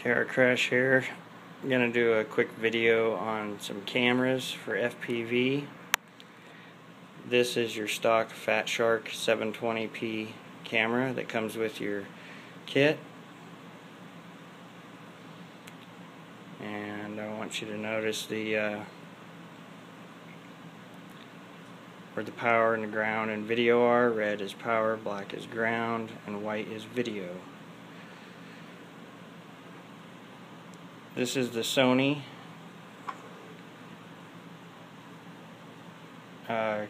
Kara Crash here. I'm going to do a quick video on some cameras for FPV. This is your stock Fat Shark 720p camera that comes with your kit. And I want you to notice the where the power and the ground and video are. Red is power, black is ground, and white is video. This is the Sony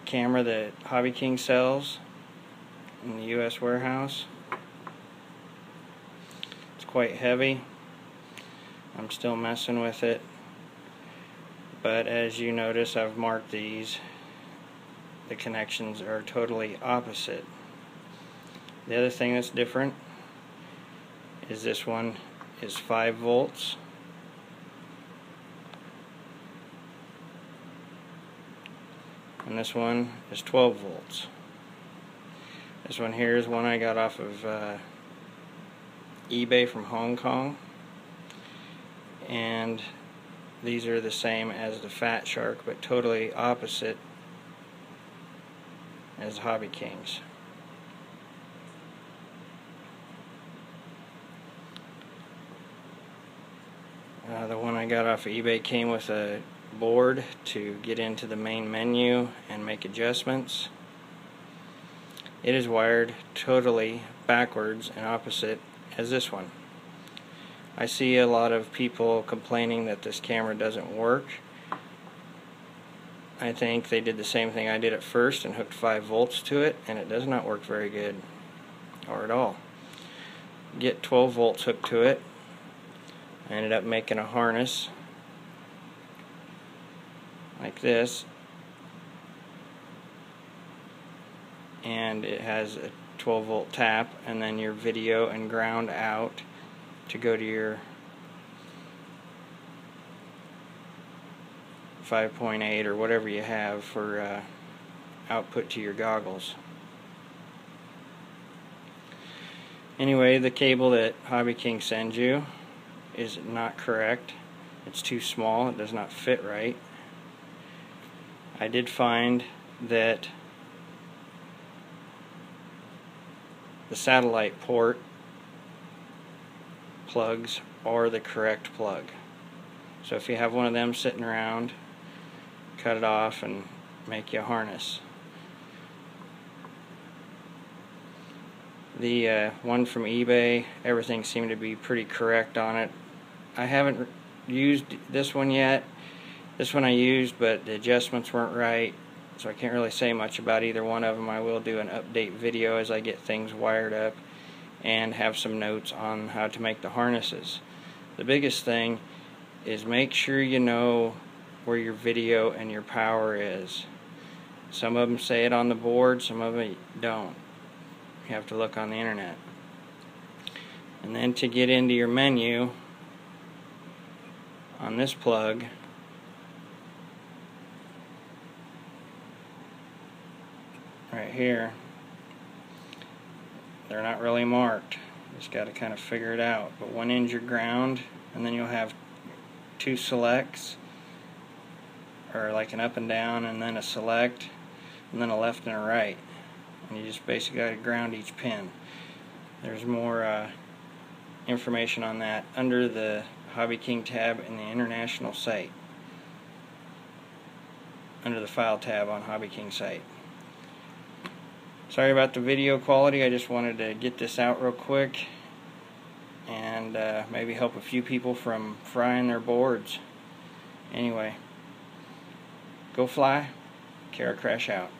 camera that Hobby King sells in the US warehouse. It's quite heavy. I'm still messing with it, but as you notice, I've marked these. The connections are totally opposite. The other thing that's different is this one is 5 volts. And this one is 12 volts. This one here is one I got off of eBay from Hong Kong. And these are the same as the Fat Shark, but totally opposite as Hobby King's. The one I got off of eBay came with a board to get into the main menu and make adjustments. It is wired totally backwards and opposite as this one. I see a lot of people complaining that this camera doesn't work. I think they did the same thing I did at first and hooked 5 volts to it, and it does not work very good or at all. Get 12 volts hooked to it. I ended up making a harness like this, and it has a 12 volt tap and then your video and ground out to go to your 5.8 or whatever you have for output to your goggles. Anyway, the cable that Hobby King sends you is not correct. It's too small, it does not fit right. I did find that the satellite port plugs are the correct plug. So if you have one of them sitting around, cut it off and make you a harness. The one from eBay, everything seemed to be pretty correct on it. I haven't used this one yet. This one I used, but the adjustments weren't right, so I can't really say much about either one of them. I will do an update video as I get things wired up and have some notes on how to make the harnesses. The biggest thing is make sure you know where your video and your power is. Some of them say it on the board, some of them don't. You have to look on the internet. And then to get into your menu on this plug, right here, they're not really marked. Just got to kind of figure it out. But one end's your ground, and then you'll have 2 selects, or like an up and down, and then a select, and then a left and a right. And you just basically got to ground each pin. There's more information on that under the Hobby King tab in the international site, under the file tab on Hobby King site. Sorry about the video quality. I just wanted to get this out real quick and maybe help a few people from frying their boards. Anyway, go fly. Kara Crash out.